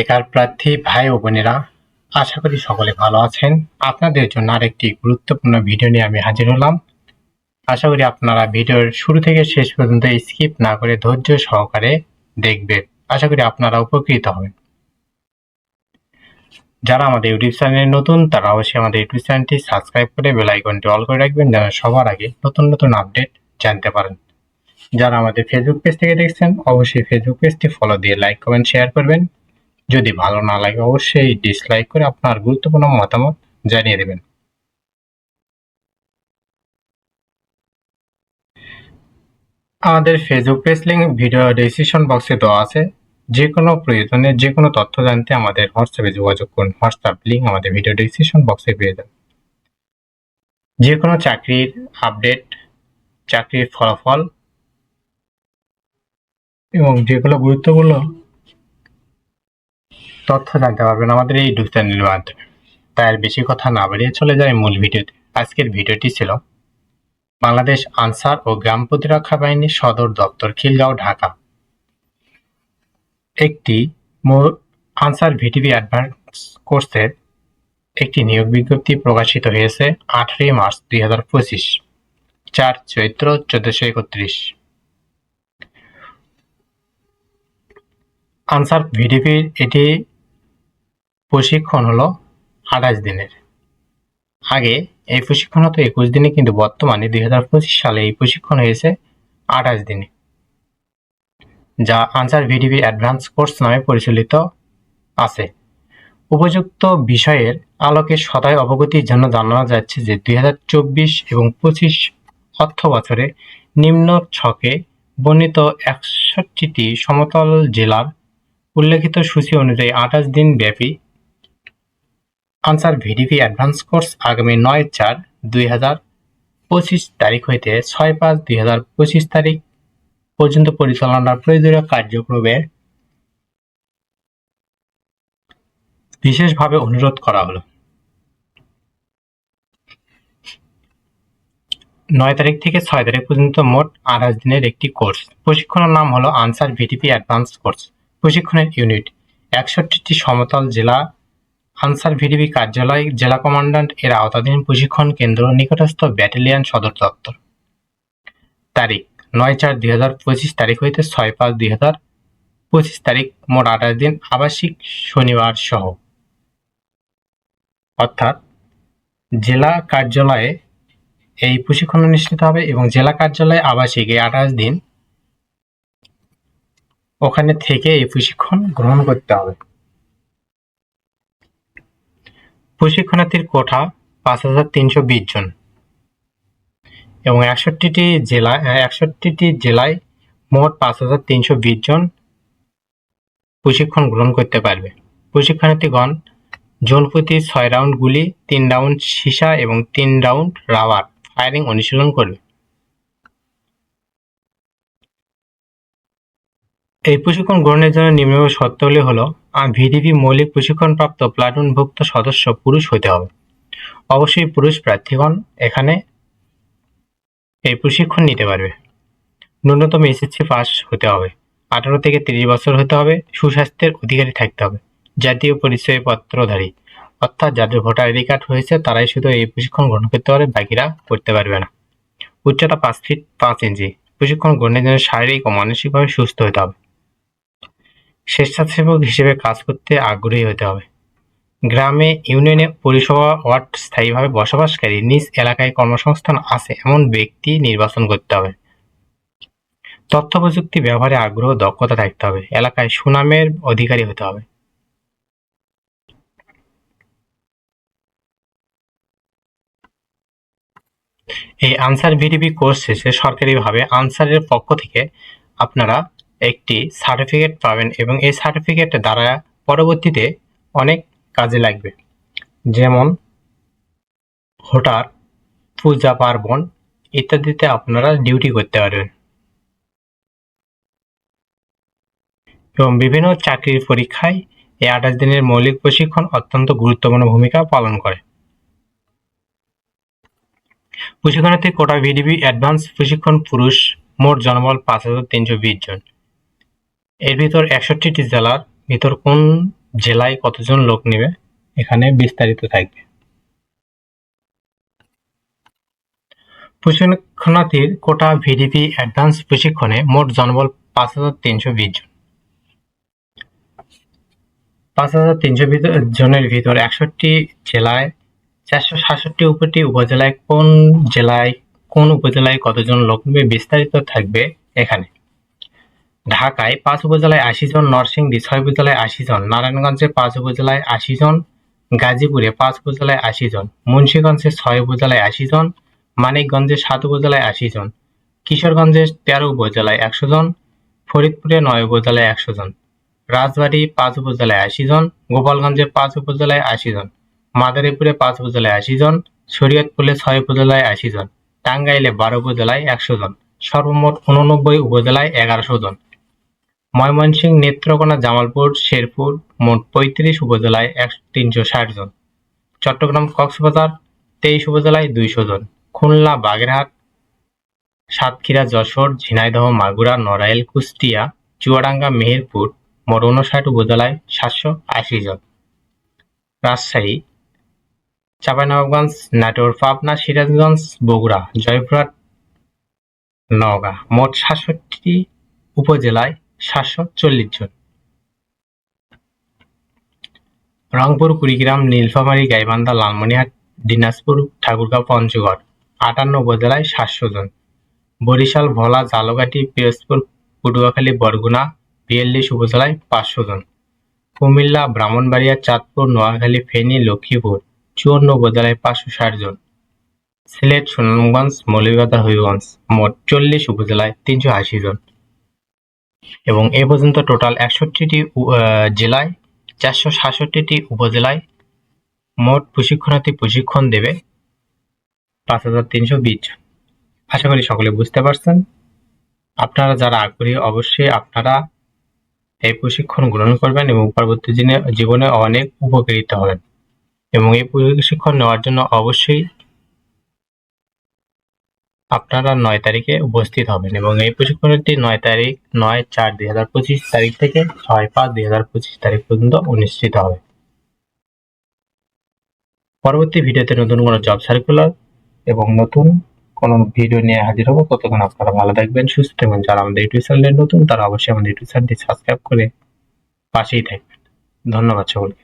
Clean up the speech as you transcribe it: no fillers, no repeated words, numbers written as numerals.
বেকার প্রার্থী ভাই ও বোনেরা, আশা করি সকলে ভালো আছেন। আপনাদের জন্য আরেকটি গুরুত্বপূর্ণ ভিডিও নিয়ে আমি হাজির হলাম। আশা করি আপনারা ভিডিওর শুরু থেকে শেষ পর্যন্ত স্কিপ না করে ধৈর্য সহকারে দেখবেন। আশা করি আপনারা উপকৃত হবেন। যারা আমাদের ইউটিউব চ্যানেলে নতুন তারা অবশ্যই আমাদের ইউটিউব চ্যানেলটি সাবস্ক্রাইব করে বেল আইকনটি অল করে রাখবেন, যেন সবার আগে নতুন নতুন আপডেট জানতে পারেন। যারা আমাদের ফেসবুক পেজ থেকে দেখছেন অবশ্যই ফেসবুক পেজটি ফলো দিয়ে লাইক কমেন্ট শেয়ার করবেন। যদি ভালো না লাগে অবশ্যই ডিসলাইক করে আপনার গুরুত্বপূর্ণ মতামত জানিয়ে দেবেন। আমাদের Facebook page link video description বক্সে দেওয়া আছে। যে কোনো প্রয়োজনে যে কোনো তথ্য জানতে আমাদের হোয়াটসঅ্যাপে যোগাযোগ করুন। হোয়াটসঅ্যাপ লিঙ্ক আমাদের ভিডিও ডেসক্রিপশন বক্সে পেয়ে যাবেন। যে কোনো চাকরির আপডেট, চাকরির ফলাফল এবং যেগুলো গুরুত্বপূর্ণ তথ্য জানতে পারবেন আমাদের এই ইউটিউব চ্যানেলের মাধ্যমে। তাই আর বেশি কথা না বাড়িয়ে চলে যায় মূল ভিডিওতে। আজকের ভিডিওটি ছিল বাংলাদেশ আনসার ও গ্রাম প্রতিরক্ষা বাহিনী সদর দপ্তর, খিলগাঁও, ঢাকা। একটি আনসার ভিটিপি অ্যাডভান্স কোর্সের একটি নিয়োগ বিজ্ঞপ্তি প্রকাশিত হয়েছে 18 মার্চ 2025, 4 চৈত্র 1431। আনসার ভিটিপির এটি প্রশিক্ষণ হলো 28 দিনের। আগে এই প্রশিক্ষণ হতো 21 দিনে, কিন্তু বর্তমানে 2025 সালে এই প্রশিক্ষণ হয়েছে 28 দিনে, যা আনসার ভিটিপি অ্যাডভান্স কোর্স নামে পরিচালিত আছে। উপযুক্ত বিষয়ের আলোকে সদয় অবগতির জন্য জানানো যাচ্ছে যে 2024 এবং 25 অর্থ বছরে নিম্ন ছকে বর্ণিত 61টি সমতল জেলার উল্লেখিত সূচি অনুযায়ী 28 দিন ব্যাপী আনসার ভিটিপি অ্যাডভান্স কোর্স আগামী 9/4/2025 তারিখ হইতে 6/5/2025 তারিখ পর্যন্ত পরিচালনার প্রয়োজনীয় কার্যক্রমে বিশেষভাবে অনুরোধ করা হলো। 9 তারিখ থেকে 6 তারিখ পর্যন্ত মোট 28 দিনের একটি কোর্স। প্রশিক্ষণের নাম হলো আনসার ভিটিপি অ্যাডভান্স কোর্স। প্রশিক্ষণের ইউনিট 61টি সমতল জেলা আনসার ভিটিপি কার্যালয়, জেলা কমান্ড্যান্ট এর আওতাধীন প্রশিক্ষণ কেন্দ্র, নিকটস্থ ব্যাটালিয়ন সদর দপ্তর। তারিখ 9/4/2025 তারিখ হইতে 6/5/2025 তারিখ, মোট 28 দিন, আবাসিক শনিবার সহ। অর্থাৎ জেলা কার্যালয়ে এই প্রশিক্ষণ অনুষ্ঠিত হবে এবং জেলা কার্যালয়ে আবাসিক এই 28 দিন ওখানে থেকে এই প্রশিক্ষণ গ্রহণ করতে হবে। প্রশিক্ষণার্থীর কোটা 5,320 জন এবং 61টি জেলায় মোট 5,320 জন প্রশিক্ষণ গ্রহণ করতে পারবে। প্রশিক্ষণার্থীগণ জোন প্রতি 6 রাউন্ড গুলি, 3 রাউন্ড সীসা এবং 3 রাউন্ড রাবার ফায়ারিং অনুশীলন করবে। এই প্রশিক্ষণ গ্রহণের জন্য নিম্নরূপ শর্তাবলী হলো: ভিটিপি মৌলিক প্রশিক্ষণপ্রাপ্ত প্লাটুনভুক্ত সদস্য পুরুষ হতে হবে। অবশ্যই পুরুষ প্রার্থীগণ এখানে এই প্রশিক্ষণ নিতে পারবে। ন্যূনতম এসএসসি পাস হতে হবে। 18 থেকে 30 বছর হতে হবে। সুস্বাস্থ্যের অধিকারী থাকতে হবে। জাতীয় পরিচয়পত্রধারী, অর্থাৎ যাদের ভোটার আইডি কার্ড হয়েছে তারাই শুধু এই প্রশিক্ষণ গ্রহণ করতে পারে, বাকিরা করতে পারবে না। উচ্চতা 5 ফিট 5 ইঞ্চি। প্রশিক্ষণ গ্রহণের জন্য শারীরিক ও মানসিকভাবে সুস্থ হতে হবে। স্বেচ্ছাসেবক হিসেবে কাজ করতে আগ্রহী হতে হবে। গ্রামে, ইউনিয়নে, পৌরসভা, ওয়ার্ড স্থায়ীভাবে বসবাসকারী, নিজ এলাকায় কর্মসংস্থান আছে এমন ব্যক্তি নির্বাচন করতে হবে। তথ্য প্রযুক্তি ব্যবহারে আগ্রহ, দক্ষতা থাকতে হবে। এলাকায় সুনামের অধিকারী হতে হবে। এই আনসার ভিটিপি কোর্স শেষে সরকারিভাবে আনসারের পক্ষ থেকে আপনারা একটি সার্টিফিকেট পাবেন এবং এই সার্টিফিকেট দ্বারা পরবর্তীতে অনেক কাজে লাগবে, যেমন ভোটার, পূজা পার্বণ ইত্যাদিতে আপনারা ডিউটি করতে পারবেন এবং বিভিন্ন চাকরির পরীক্ষায় এই 28 দিনের মৌলিক প্রশিক্ষণ অত্যন্ত গুরুত্বপূর্ণ ভূমিকা পালন করে। প্রশিক্ষণার্থী কোটা ভিটিপি অ্যাডভান্স প্রশিক্ষণ পুরুষ, মোট জনবল 5,320 জন। এর ভিতর 61টি জেলার ভিতর কোন জেলায় কতজন লোক নেবে এখানে বিস্তারিত থাকবে। প্রশিক্ষণার্থীর কোটা ভিডিপি অ্যাডভান্স প্রশিক্ষণে মোট জনবল 5,320 জন। 5,320 জনের ভিতর 61 জেলায় 467 উপজেলায় কোন উপজেলায় কতজন লোক নেবে বিস্তারিত থাকবে এখানে। ঢাকায় 5 উপজেলায় 80 জন, নরসিংদী 6 উপজেলায় 80 জন, নারায়ণগঞ্জে 5 উপজেলায় 80 জন, গাজীপুরে 5 উপজেলায় 80 জন, মুন্সিগঞ্জে 6 উপজেলায় 80 জন, মানিকগঞ্জে 7 উপজেলায় 80 জন, কিশোরগঞ্জে 13 উপজেলায় 100 জন, ফরিদপুরে 9 উপজেলায় 100 জন, রাজবাড়ী 5 উপজেলায় 80 জন, গোপালগঞ্জে 5 উপজেলায় 80 জন, মাদারীপুরে 5 উপজেলায় 80 জন, শরীয়তপুরে 6 উপজেলায় 80 জন, টাঙ্গাইলে 12 উপজেলায় 100 জন, সর্বমোট 89 উপজেলায় 1100 জন। ময়মনসিংহ, নেত্রকোনা, জামালপুর, শেরপুর মোট 35 উপজেলায় 360 জন, চট্টগ্রাম, কক্সবাজার 23 উপজেলায় 200 জন, খুলনা, বাগেরহাট, সাতক্ষীরা, যশোর, ঝিনাইদহ, মাগুরা, নড়াইল, কুষ্টিয়া, চুয়াডাঙ্গা, মেহেরপুর মোট 59 উপজেলায় 780 জন, রাজশাহী, চাঁপাইনবাবগঞ্জ, নাটোর, পাবনা, সিরাজগঞ্জ, বগুড়া, জয়পুরহাট, নওগাঁ মোট 67 উপজেলায় 740 জন, রংপুর, কুড়িগ্রাম, নীলফামারী, গাইবান্ধা, লালমনিরহাট, দিনাজপুর, ঠাকুরগাঁও, পঞ্চগড় 58 উপজেলায় 700 জন, বরিশাল, ভোলা, ঝালকাঠি, পিরোজপুর, পটুয়াখালী, বরগুনা 42 উপজেলায় 500 জন, কুমিল্লা, ব্রাহ্মণবাড়িয়া, চাঁদপুর, নোয়াখালী, ফেনী, লক্ষ্মীপুর 54 উপজেলায় 560 জন, সিলেট, সুনামগঞ্জ, মৌলভীবাজার, হবিগঞ্জ মোট 40 উপজেলায় 380 জন এবং এ পর্যন্ত টোটাল 61টি জেলায় 467টি উপজেলায় মোট প্রশিক্ষণার্থী প্রশিক্ষণ দেবে 5,320 জন। আশা করি সকলে বুঝতে পারছেন। আপনারা যারা আগ্রহী অবশ্যই আপনারা এই প্রশিক্ষণ গ্রহণ করবেন এবং পরবর্তী জীবনে অনেক উপকৃত হবেন এবং এই প্রশিক্ষণ নেওয়ার জন্য অবশ্যই আপনারা 9 তারিখে উপস্থিত হবেন এবং এই প্রশিক্ষণটি 9/4/2025 তারিখ থেকে 6/5/2025 তারিখ পর্যন্ত অনুষ্ঠিত হবে। পরবর্তী ভিডিওতে নতুন কোনো জব সার্কুলার এবং নতুন কোনো ভিডিও নিয়ে হাজির হবো। ততক্ষণ আপনারা ভালো থাকবেন, সুস্থ থাকবেন। যারা আমাদের ইউটিউব চ্যানেলে নতুন তারা অবশ্যই আমাদের ইউটিউব চ্যানেলটি সাবস্ক্রাইব করে পাশেই থাকবেন। ধন্যবাদ সকলকে।